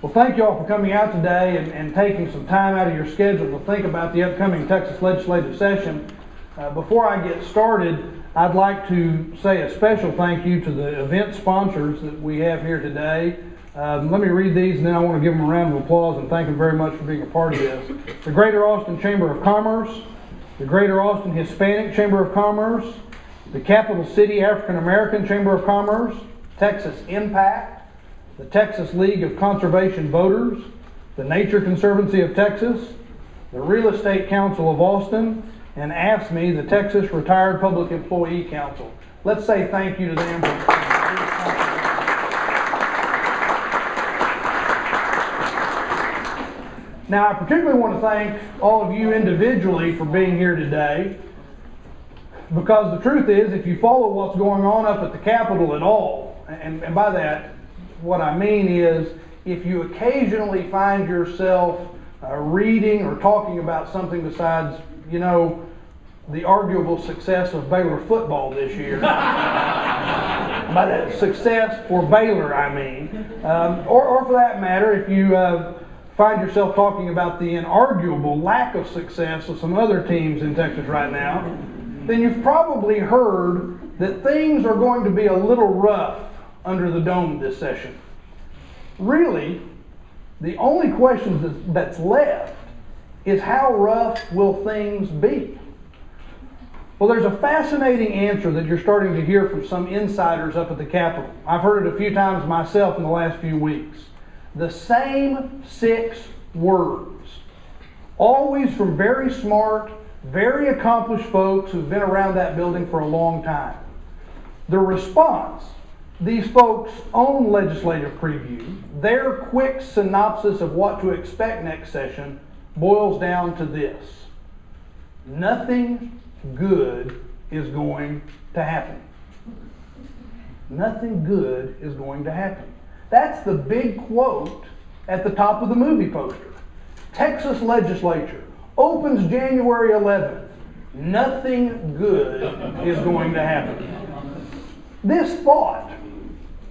Well, thank you all for coming out today and taking some time out of your schedule to think about the upcoming Texas legislative session. Before I get started, I'd like to say a special thank you to the event sponsors that we have here today. Let me read these, and then I want to give them a round of applause and thank them very much for being a part of this. The Greater Austin Chamber of Commerce, the Greater Austin Hispanic Chamber of Commerce, the Capital City African American Chamber of Commerce, Texas Impact, the Texas League of Conservation Voters, the Nature Conservancy of Texas, the Real Estate Council of Austin, and AFSCME, the Texas Retired Public Employee Council. Let's say thank you to them. Now, I particularly want to thank all of you individually for being here today, because the truth is, if you follow what's going on up at the Capitol at all, and by that, what I mean is, if you occasionally find yourself reading or talking about something besides, the arguable success of Baylor football this year, by that success for Baylor, I mean, or for that matter, if you find yourself talking about the inarguable lack of success of some other teams in Texas right now, then you've probably heard that things are going to be a little rough under the dome this session. Really, the only question that's left is, how rough will things be? Well, there's a fascinating answer that you're starting to hear from some insiders up at the Capitol. I've heard it a few times myself in the last few weeks. The same 6 words, always from very smart, very accomplished folks who've been around that building for a long time. The response, these folks' own legislative preview, their quick synopsis of what to expect next session, boils down to this: nothing good is going to happen. Nothing good is going to happen. That's the big quote at the top of the movie poster. Texas legislature opens January 11th. Nothing good is going to happen. This thought,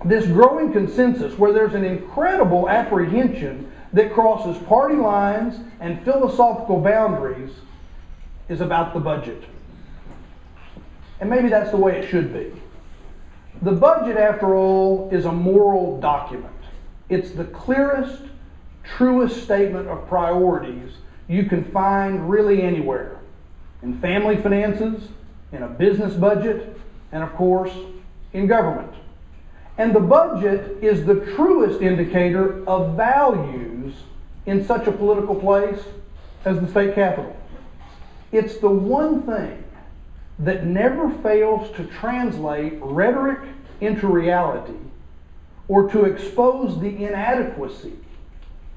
this growing consensus where there's an incredible apprehension that crosses party lines and philosophical boundaries, is about the budget. And maybe that's the way it should be. The budget, after all, is a moral document. It's the clearest, truest statement of priorities you can find really anywhere. In family finances, in a business budget, and of course, in government. And the budget is the truest indicator of values in such a political place as the state capitol. It's the one thing that never fails to translate rhetoric into reality, or to expose the inadequacy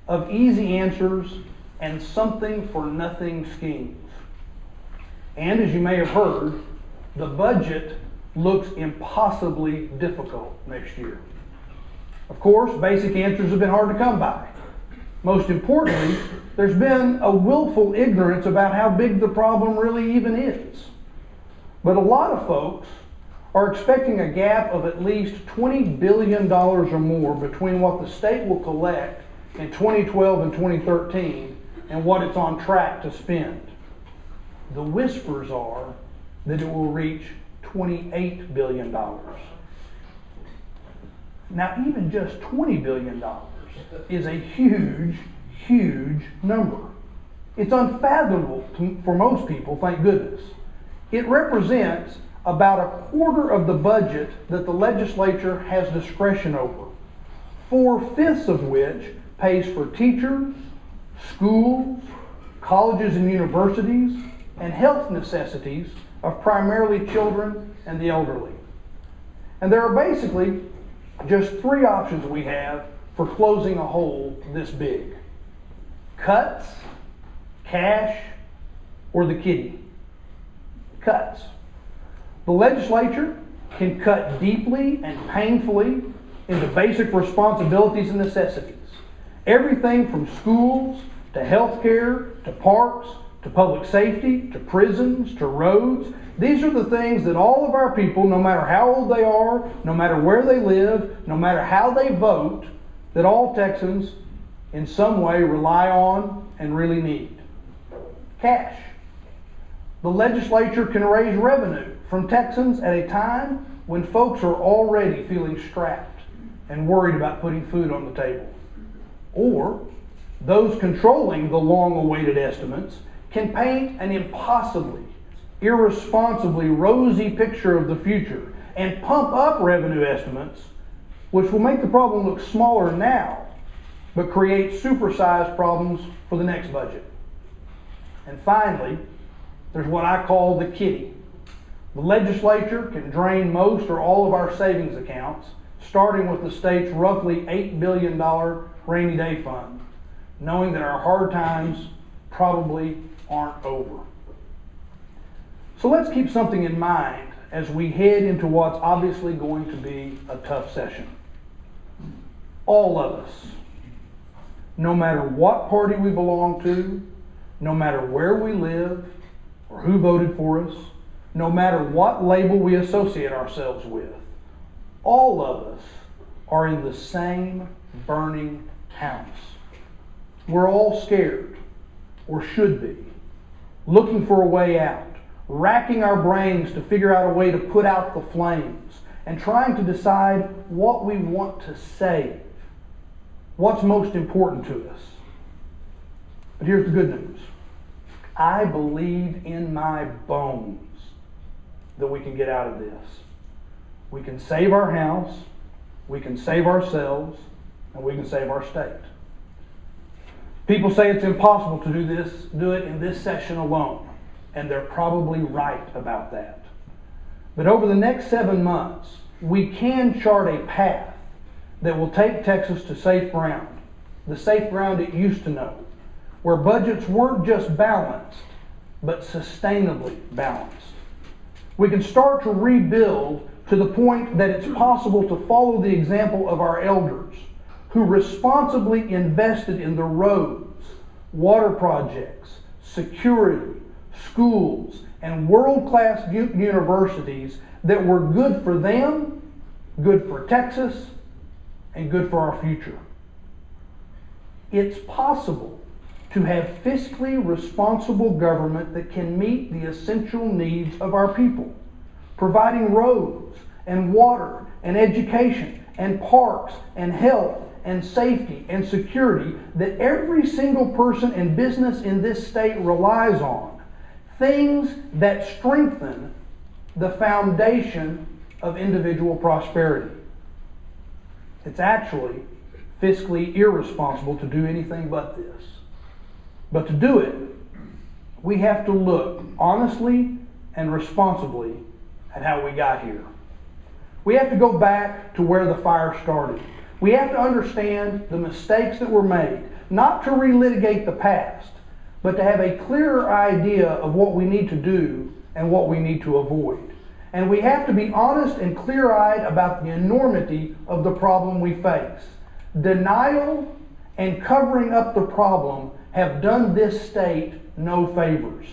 of easy answers and something for nothing schemes. And as you may have heard, the budget looks impossibly difficult next year. Of course, basic answers have been hard to come by. Most importantly, there's been a willful ignorance about how big the problem really even is. But a lot of folks are expecting a gap of at least $20 billion or more between what the state will collect in 2012 and 2013 and what it's on track to spend. The whispers are that it will reach $28 billion. Now, even just $20 billion is a huge, huge number. It's unfathomable for most people, thank goodness. It represents about a quarter of the budget that the legislature has discretion over, 4/5 of which pays for teachers, schools, colleges and universities, and health necessities of primarily children and the elderly. And there are basically just 3 options we have for closing a hole this big: cuts, cash, or the kitty. Cuts. The legislature can cut deeply and painfully into basic responsibilities and necessities. Everything from schools to health care to parks to public safety to prisons to roads. These are the things that all of our people, no matter how old they are, no matter where they live, no matter how they vote, that all Texans in some way rely on and really need? Cash. The legislature can raise revenue from Texans at a time when folks are already feeling strapped and worried about putting food on the table. Or those controlling the long-awaited estimates can paint an impossibly, irresponsibly rosy picture of the future and pump up revenue estimates, which will make the problem look smaller now, but create supersized problems for the next budget. And finally, there's what I call the kitty. The legislature can drain most or all of our savings accounts, starting with the state's roughly $8 billion rainy day fund, knowing that our hard times probably aren't over. So let's keep something in mind as we head into what's obviously going to be a tough session. All of us, no matter what party we belong to, no matter where we live or who voted for us, no matter what label we associate ourselves with, all of us are in the same burning house. We're all scared, or should be, looking for a way out, racking our brains to figure out a way to put out the flames, and trying to decide what we want to save, what's most important to us. But here's the good news. I believe in my bones that we can get out of this. We can save our house, we can save ourselves, and we can save our state. People say it's impossible to do it in this session alone, and they're probably right about that. But over the next 7 months, we can chart a path that will take Texas to safe ground, the safe ground it used to know, where budgets weren't just balanced, but sustainably balanced. We can start to rebuild to the point that it's possible to follow the example of our elders who responsibly invested in the roads, water projects, security, schools, and world-class universities that were good for them, good for Texas, and good for our future. It's possible to have fiscally responsible government that can meet the essential needs of our people, providing roads and water and education and parks and health and safety and security that every single person and business in this state relies on, things that strengthen the foundation of individual prosperity. It's actually fiscally irresponsible to do anything but this. But to do it, we have to look honestly and responsibly at how we got here. We have to go back to where the fire started. We have to understand the mistakes that were made, not to relitigate the past, but to have a clearer idea of what we need to do and what we need to avoid. And we have to be honest and clear-eyed about the enormity of the problem we face. Denial and covering up the problem have done this state no favors.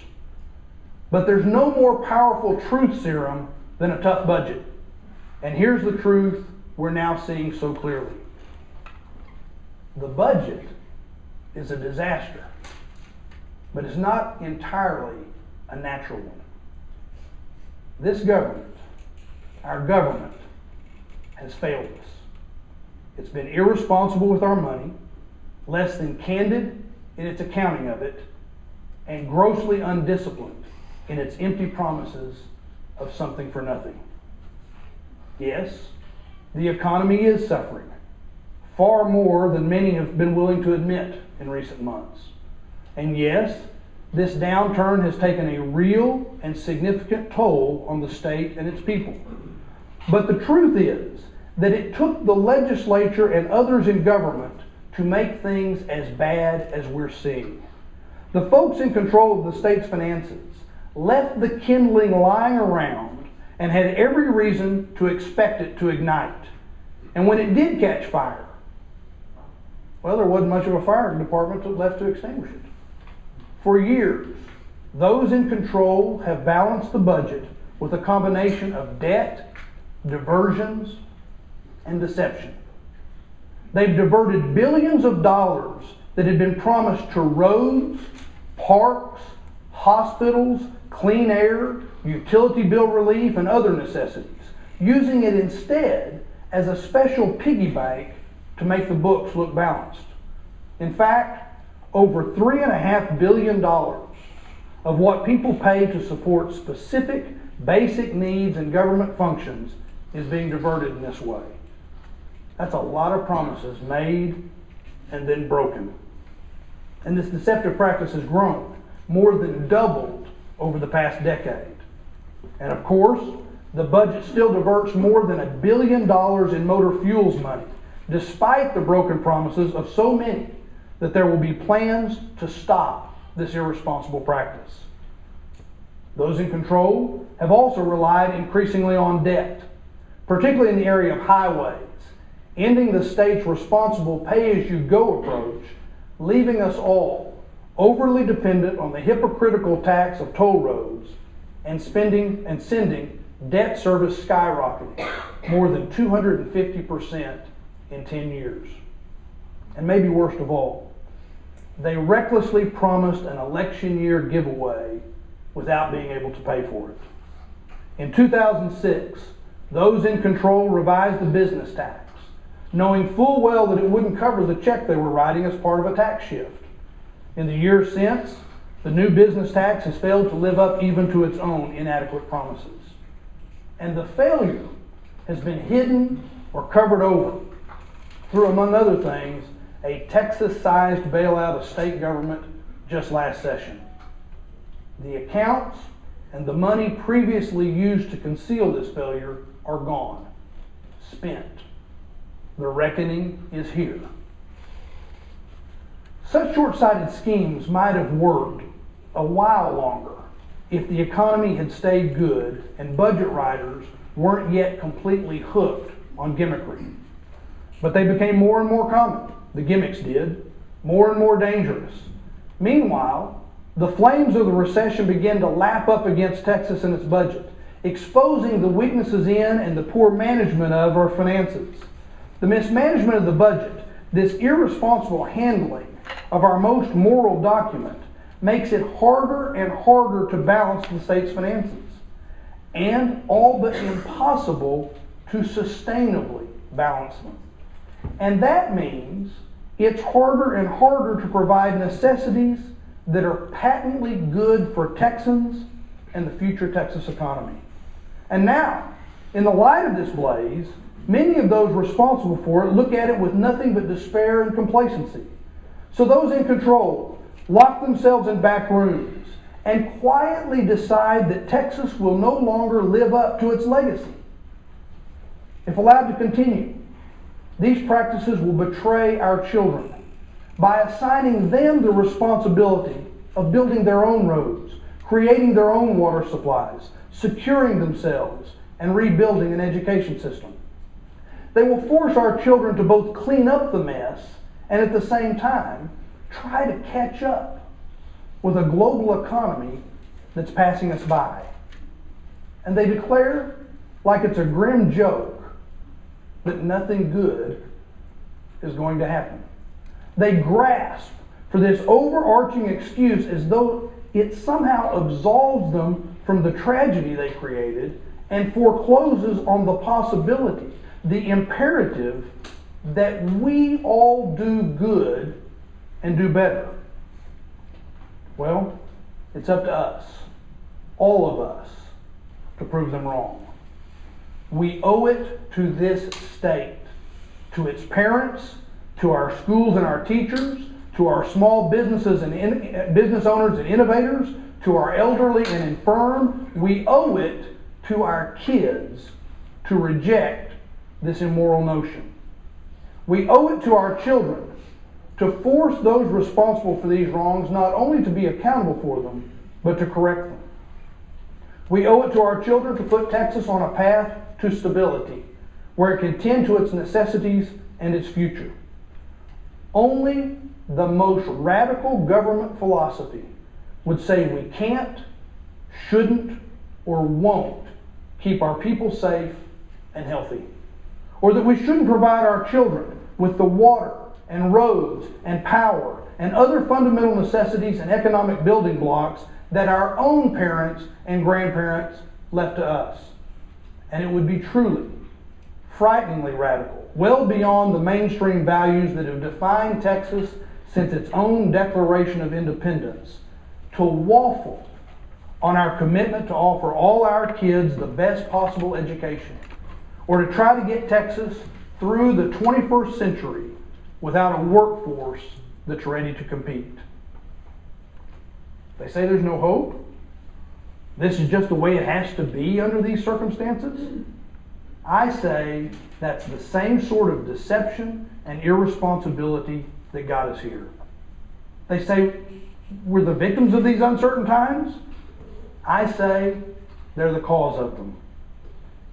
But there's no more powerful truth serum than a tough budget. And here's the truth we're now seeing so clearly. The budget is a disaster, but it's not entirely a natural one. This government, our government, has failed us. It's been irresponsible with our money, less than candid in its accounting of it, and grossly undisciplined in its empty promises of something for nothing. Yes, the economy is suffering, far more than many have been willing to admit in recent months. And yes, this downturn has taken a real and significant toll on the state and its people. But the truth is that it took the legislature and others in government to make things as bad as we're seeing. The folks in control of the state's finances left the kindling lying around and had every reason to expect it to ignite. And when it did catch fire, well, there wasn't much of a fire department left to extinguish it. For years, those in control have balanced the budget with a combination of debt, diversions, and deception. They've diverted billions of dollars that had been promised to roads, parks, hospitals, clean air, utility bill relief, and other necessities, using it instead as a special piggy bank to make the books look balanced. In fact, over $3.5 billion of what people pay to support specific basic needs and government functions is being diverted in this way. That's a lot of promises made and then broken. And this deceptive practice has grown, more than doubled over the past decade. And of course, the budget still diverts more than $1 billion in motor fuels money, despite the broken promises of so many that there will be plans to stop this irresponsible practice. Those in control have also relied increasingly on debt, particularly in the area of highways, ending the state's responsible pay-as-you-go approach, leaving us all overly dependent on the hypocritical tax of toll roads and sending debt service skyrocketing more than 250% in 10 years. And maybe worst of all, they recklessly promised an election year giveaway without being able to pay for it. In 2006, those in control revised the business tax, knowing full well that it wouldn't cover the check they were writing as part of a tax shift. In the years since, the new business tax has failed to live up even to its own inadequate promises. And the failure has been hidden or covered over through, among other things, a Texas-sized bailout of state government just last session. The accounts and the money previously used to conceal this failure are gone, spent. The reckoning is here. Such short-sighted schemes might have worked a while longer if the economy had stayed good and budget writers weren't yet completely hooked on gimmickry. But they became more and more common. The gimmicks did. More and more dangerous. Meanwhile, the flames of the recession began to lap up against Texas and its budget, exposing the weaknesses in and the poor management of our finances. The mismanagement of the budget, this irresponsible handling of our most moral document, makes it harder and harder to balance the state's finances, and all but impossible to sustainably balance them. And that means it's harder and harder to provide necessities that are patently good for Texans and the future Texas economy. And now, in the light of this blaze, many of those responsible for it look at it with nothing but despair and complacency. So those in control lock themselves in back rooms and quietly decide that Texas will no longer live up to its legacy. If allowed to continue, these practices will betray our children by assigning them the responsibility of building their own roads, creating their own water supplies, securing themselves, and rebuilding an education system. They will force our children to both clean up the mess and at the same time try to catch up with a global economy that's passing us by. And they declare, like it's a grim joke, that nothing good is going to happen. They grasp for this overarching excuse as though it somehow absolves them from the tragedy they created and forecloses on the possibility, the imperative, that we all do good and do better. Well, it's up to us, all of us, to prove them wrong. We owe it to this state, to its parents, to our schools and our teachers, to our small businesses and business owners and innovators, to our elderly and infirm. We owe it to our kids to reject this immoral notion. We owe it to our children to force those responsible for these wrongs not only to be accountable for them, but to correct them. We owe it to our children to put Texas on a path to stability, where it can tend to its necessities and its future. Only the most radical government philosophy would say we can't, shouldn't, or won't keep our people safe and healthy, or that we shouldn't provide our children with the water and roads and power and other fundamental necessities and economic building blocks that our own parents and grandparents left to us. And it would be truly, frighteningly radical, well beyond the mainstream values that have defined Texas since its own Declaration of Independence, to waffle on our commitment to offer all our kids the best possible education, or to try to get Texas through the 21st century without a workforce that's ready to compete. They say there's no hope. This is just the way it has to be under these circumstances. I say that's the same sort of deception and irresponsibility that got us here. They say we're the victims of these uncertain times. I say they're the cause of them.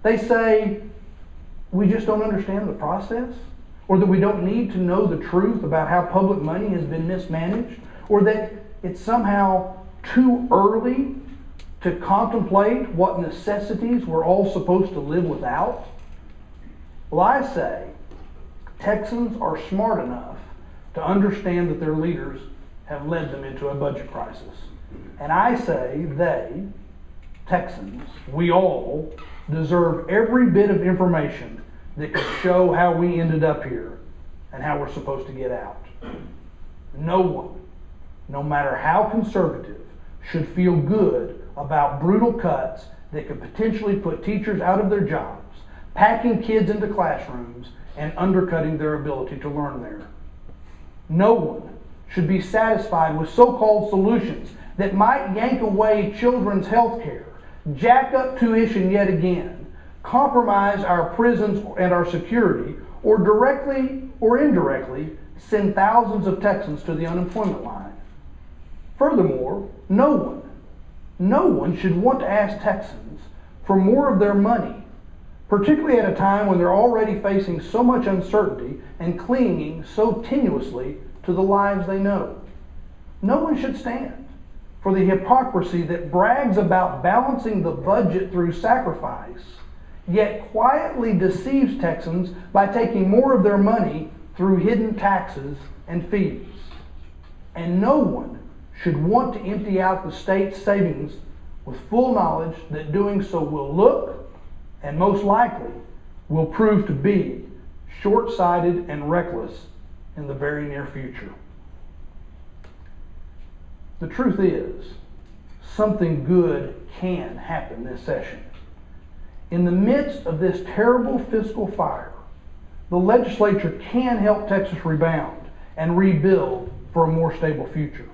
They say we just don't understand the process, or that we don't need to know the truth about how public money has been mismanaged, or that it's somehow too early to contemplate what necessities we're all supposed to live without. Well, I say Texans are smart enough to understand that their leaders have led them into a budget crisis. And I say they, Texans, we all, deserve every bit of information that could show how we ended up here and how we're supposed to get out. No one, no matter how conservative, should feel good about brutal cuts that could potentially put teachers out of their jobs, packing kids into classrooms, and undercutting their ability to learn there. No one should be satisfied with so-called solutions that might yank away children's health care, jack up tuition yet again, compromise our prisons and our security, or directly or indirectly send thousands of Texans to the unemployment line. Furthermore, no one should want to ask Texans for more of their money, particularly at a time when they're already facing so much uncertainty and clinging so tenuously to the lives they know. No one should stand for the hypocrisy that brags about balancing the budget through sacrifice, yet quietly deceives Texans by taking more of their money through hidden taxes and fees. And no one should want to empty out the state's savings with full knowledge that doing so will look, and most likely will prove to be, short-sighted and reckless in the very near future. The truth is, something good can happen this session. In the midst of this terrible fiscal fire, the legislature can help Texas rebound and rebuild for a more stable future.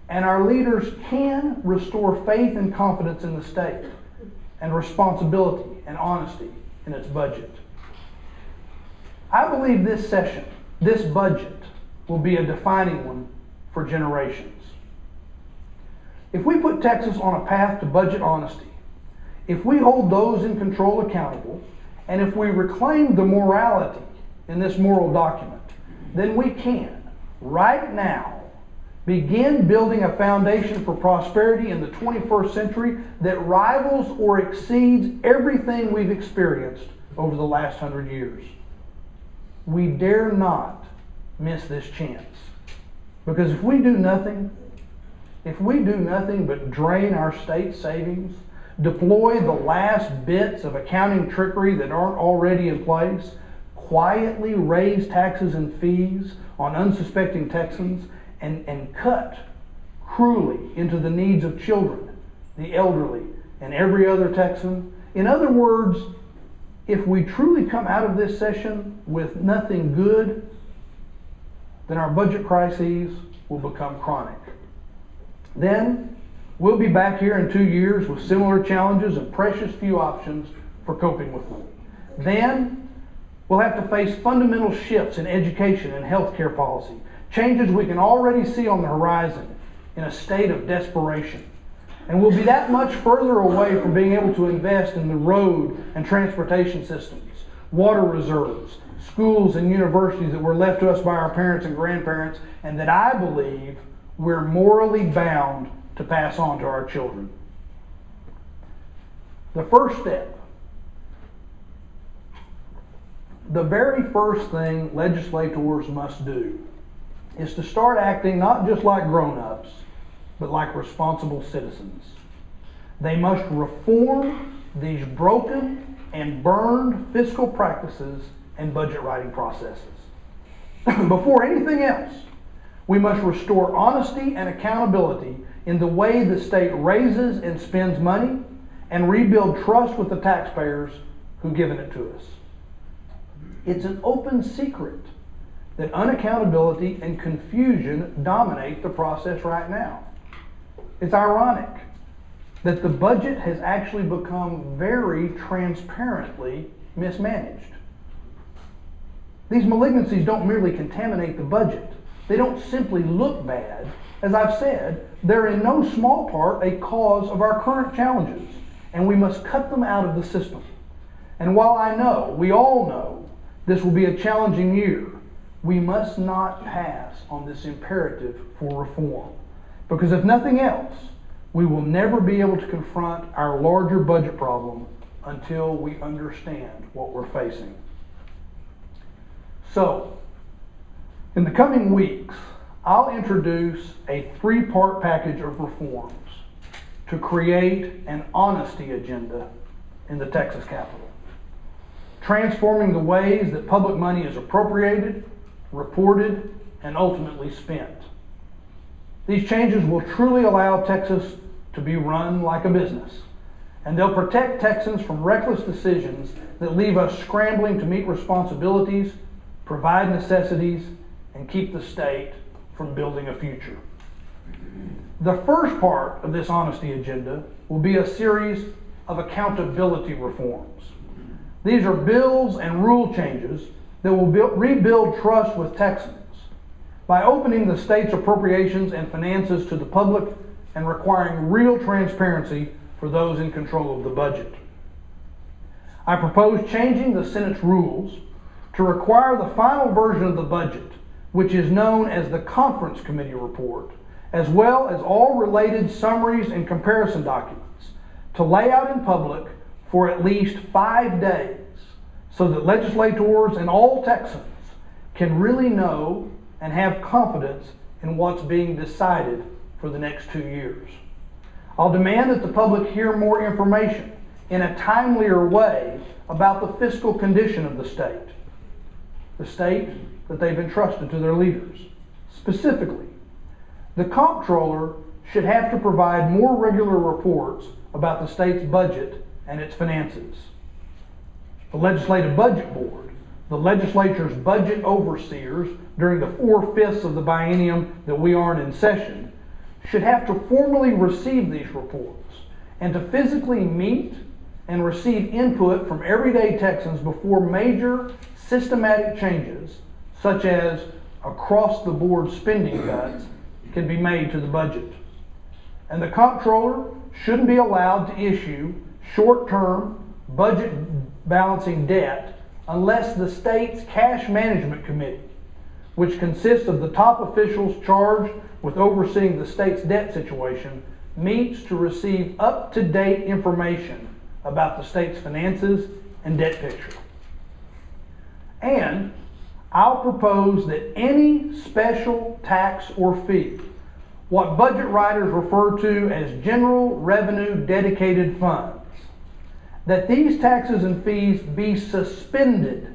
And our leaders can restore faith and confidence in the state, and responsibility and honesty in its budget. I believe this session, this budget, will be a defining one for generations. If we put Texas on a path to budget honesty, if we hold those in control accountable, and if we reclaim the morality in this moral document, then we can, right now, begin building a foundation for prosperity in the 21st century that rivals or exceeds everything we've experienced over the last 100 years. We dare not miss this chance. Because if we do nothing but drain our state savings, deploy the last bits of accounting trickery that aren't already in place, quietly raise taxes and fees on unsuspecting Texans, and cut cruelly into the needs of children, the elderly, and every other Texan. In other words, if we truly come out of this session with nothing good, then our budget crises will become chronic. Then we'll be back here in 2 years with similar challenges and precious few options for coping with them. Then we'll have to face fundamental shifts in education and healthcare policy, changes we can already see on the horizon in a state of desperation. And we'll be that much further away from being able to invest in the road and transportation systems, water reserves, schools and universities that were left to us by our parents and grandparents, and that I believe we're morally bound to pass on to our children. The first step the very first thing legislators must do is to start acting not just like grown-ups, but like responsible citizens. They must reform these broken and burned fiscal practices and budget writing processes. Before anything else, we must restore honesty and accountability in the way the state raises and spends money and rebuild trust with the taxpayers who've given it to us. It's an open secret that unaccountability and confusion dominate the process right now. It's ironic that the budget has actually become very transparently mismanaged. These malignancies don't merely contaminate the budget. They don't simply look bad. As I've said, they're in no small part a cause of our current challenges, and we must cut them out of the system. And while I know, we all know, this will be a challenging year, we must not pass on this imperative for reform. Because if nothing else, we will never be able to confront our larger budget problem until we understand what we're facing. So, in the coming weeks, I'll introduce a three-part package of reforms to create an honesty agenda in the Texas Capitol, transforming the ways that public money is appropriated, reported, and ultimately spent. These changes will truly allow Texas to be run like a business, and they'll protect Texans from reckless decisions that leave us scrambling to meet responsibilities, provide necessities, and keep the state from building a future. The first part of this honesty agenda will be a series of accountability reforms. These are bills and rule changes that will rebuild trust with Texans by opening the state's appropriations and finances to the public and requiring real transparency for those in control of the budget. I propose changing the Senate's rules to require the final version of the budget, which is known as the Conference Committee Report, as well as all related summaries and comparison documents, to lay out in public for at least 5 days so that legislators and all Texans can really know and have confidence in what's being decided for the next 2 years. I'll demand that the public hear more information in a timelier way about the fiscal condition of the state that they've entrusted to their leaders. Specifically, the comptroller should have to provide more regular reports about the state's budget and its finances. The Legislative Budget Board, the legislature's budget overseers during the 4/5 of the biennium that we aren't in session, should have to formally receive these reports and to physically meet and receive input from everyday Texans before major systematic changes, such as across-the-board spending cuts, can be made to the budget. And the comptroller shouldn't be allowed to issue short-term budget balancing debt unless the state's cash management committee, which consists of the top officials charged with overseeing the state's debt situation, meets to receive up-to-date information about the state's finances and debt picture. And I'll propose that any special tax or fee, what budget writers refer to as general revenue dedicated funds, that these taxes and fees be suspended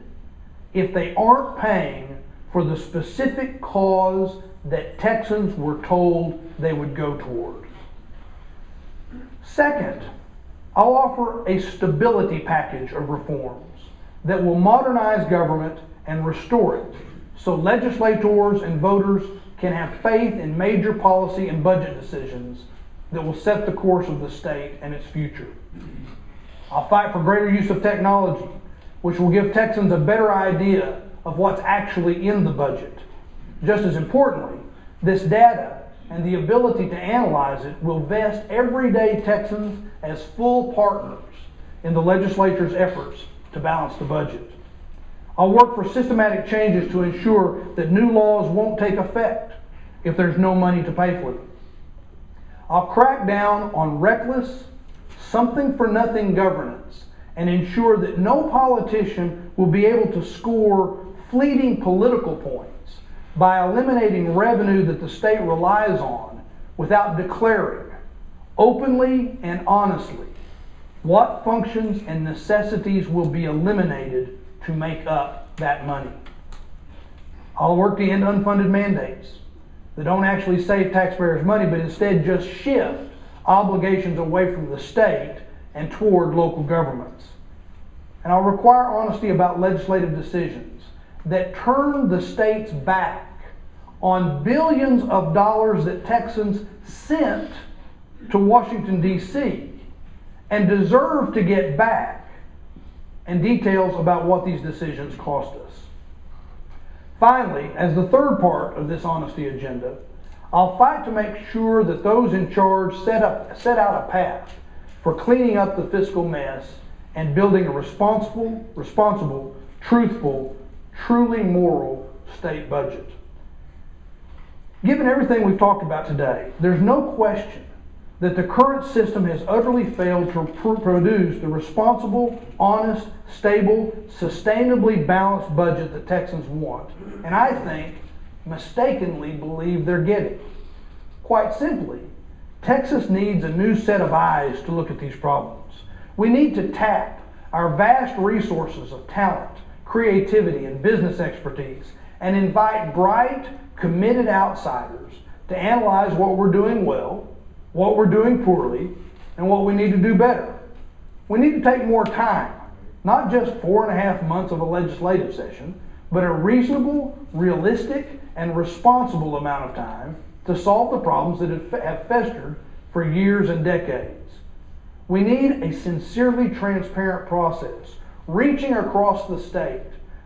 if they aren't paying for the specific cause that Texans were told they would go toward. Second, I'll offer a stability package of reforms that will modernize government and restore it so legislators and voters can have faith in major policy and budget decisions that will set the course of the state and its future. I'll fight for greater use of technology, which will give Texans a better idea of what's actually in the budget. Just as importantly, this data and the ability to analyze it will vest everyday Texans as full partners in the legislature's efforts to balance the budget. I'll work for systematic changes to ensure that new laws won't take effect if there's no money to pay for them. I'll crack down on reckless, something-for-nothing governance and ensure that no politician will be able to score fleeting political points by eliminating revenue that the state relies on without declaring openly and honestly what functions and necessities will be eliminated to make up that money. I'll work to end unfunded mandates that don't actually save taxpayers money, but instead just shift obligations away from the state and toward local governments. And I'll require honesty about legislative decisions that turn the state's back on billions of dollars that Texans sent to Washington, D.C. and deserve to get back, and details about what these decisions cost us. Finally, as the third part of this honesty agenda, I'll fight to make sure that those in charge set out a path for cleaning up the fiscal mess and building a responsible, truthful, truly moral state budget. Given everything we've talked about today, there's no question that the current system has utterly failed to produce the responsible, honest, stable, sustainably balanced budget that Texans want, and I think mistakenly believe they're getting. Quite simply, Texas needs a new set of eyes to look at these problems. We need to tap our vast resources of talent, creativity, and business expertise and invite bright, committed outsiders to analyze what we're doing well, what we're doing poorly, and what we need to do better. We need to take more time, not just 4.5 months of a legislative session, but a reasonable, realistic, and responsible amount of time to solve the problems that have festered for years and decades. We need a sincerely transparent process reaching across the state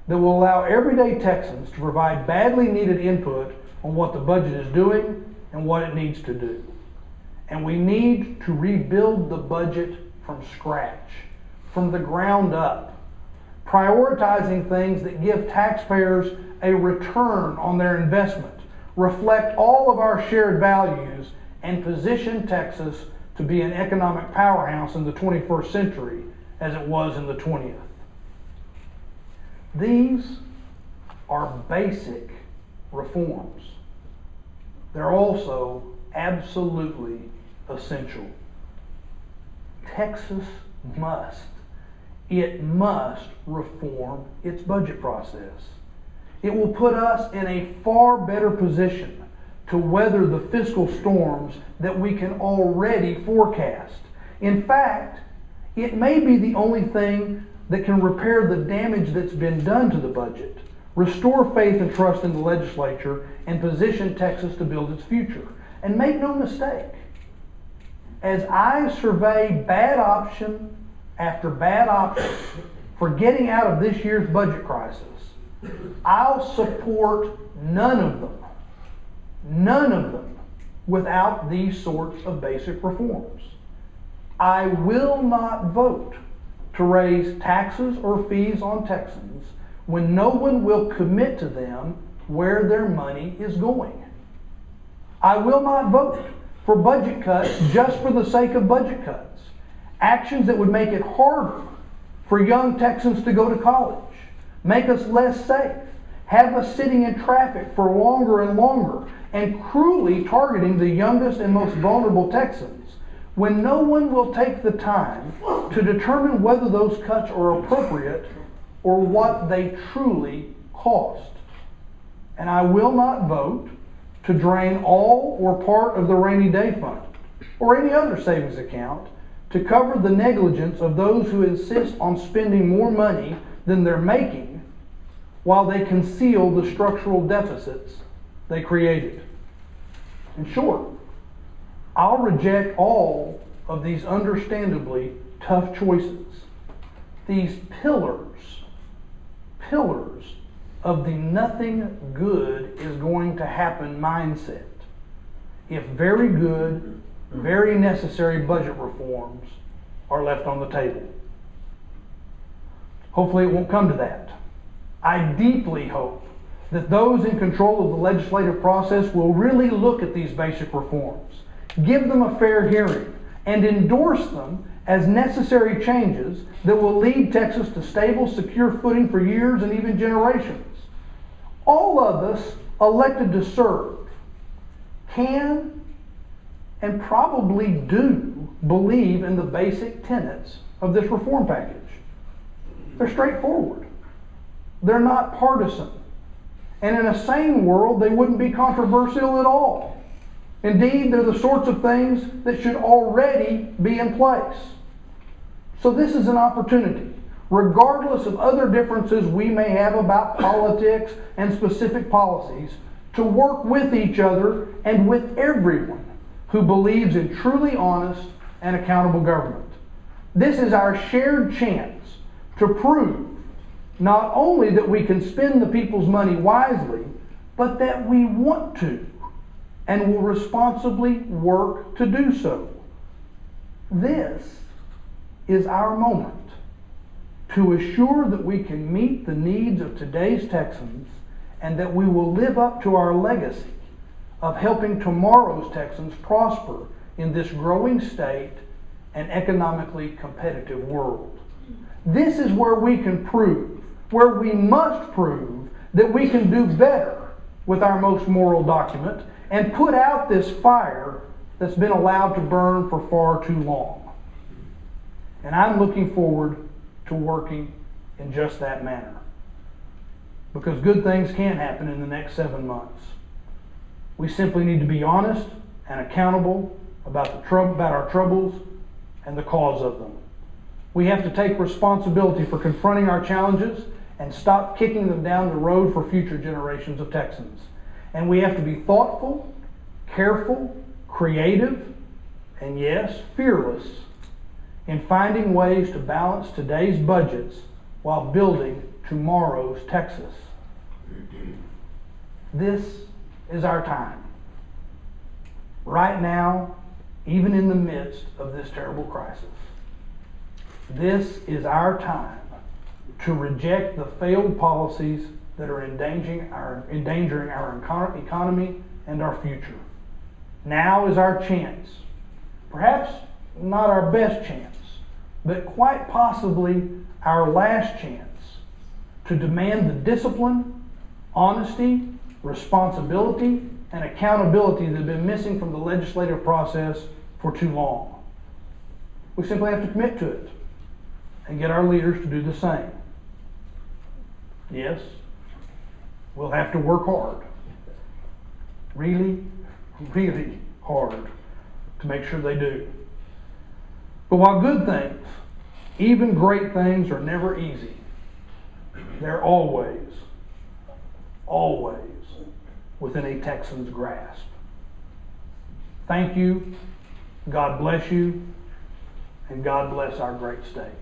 that will allow everyday Texans to provide badly needed input on what the budget is doing and what it needs to do. And we need to rebuild the budget from scratch, from the ground up, prioritizing things that give taxpayers a return on their investment, reflect all of our shared values, and position Texas to be an economic powerhouse in the 21st century as it was in the 20th. These are basic reforms. They're also absolutely essential. Texas must reform its budget process. It will put us in a far better position to weather the fiscal storms that we can already forecast. In fact, it may be the only thing that can repair the damage that's been done to the budget, restore faith and trust in the legislature, and position Texas to build its future. And make no mistake, as I survey bad option after bad option for getting out of this year's budget crisis, I'll support none of them without these sorts of basic reforms. I will not vote to raise taxes or fees on Texans when no one will commit to them where their money is going. I will not vote for budget cuts just for the sake of budget cuts. Actions that would make it harder for young Texans to go to college, make us less safe, have us sitting in traffic for longer and longer, and cruelly targeting the youngest and most vulnerable Texans, when no one will take the time to determine whether those cuts are appropriate or what they truly cost. And I will not vote to drain all or part of the rainy day fund or any other savings account to cover the negligence of those who insist on spending more money than they're making while they conceal the structural deficits they created. In short, I'll reject all of these understandably tough choices, these pillars of the nothing good is going to happen mindset, if very good, very necessary budget reforms are left on the table. Hopefully it won't come to that. I deeply hope that those in control of the legislative process will really look at these basic reforms, give them a fair hearing, and endorse them as necessary changes that will lead Texas to stable, secure footing for years and even generations. All of us elected to serve can and probably do believe in the basic tenets of this reform package. They're straightforward. They're not partisan. And in a sane world, they wouldn't be controversial at all. Indeed, they're the sorts of things that should already be in place. So this is an opportunity, regardless of other differences we may have about politics and specific policies, to work with each other and with everyone who believes in truly honest and accountable government. This is our shared chance to prove not only that we can spend the people's money wisely, but that we want to and will responsibly work to do so. This is our moment to assure that we can meet the needs of today's Texans and that we will live up to our legacy of helping tomorrow's Texans prosper in this growing state and economically competitive world. This is where we can prove, where we must prove, that we can do better with our most moral document and put out this fire that's been allowed to burn for far too long. And I'm looking forward to working in just that manner. Because good things can happen in the next 7 months. We simply need to be honest and accountable about our troubles and the cause of them. We have to take responsibility for confronting our challenges and stop kicking them down the road for future generations of Texans. And we have to be thoughtful, careful, creative, and yes, fearless in finding ways to balance today's budgets while building tomorrow's Texas. This is our time. Right now, even in the midst of this terrible crisis. This is our time to reject the failed policies that are endangering our economy and our future. Now is our chance. Perhaps not our best chance, but quite possibly our last chance to demand the discipline, honesty, responsibility, and accountability that have been missing from the legislative process for too long. We simply have to commit to it and get our leaders to do the same. Yes, we'll have to work hard. Really, really hard to make sure they do. But while good things, even great things, are never easy, they're always within a Texan's grasp. Thank you, God bless you, and God bless our great state.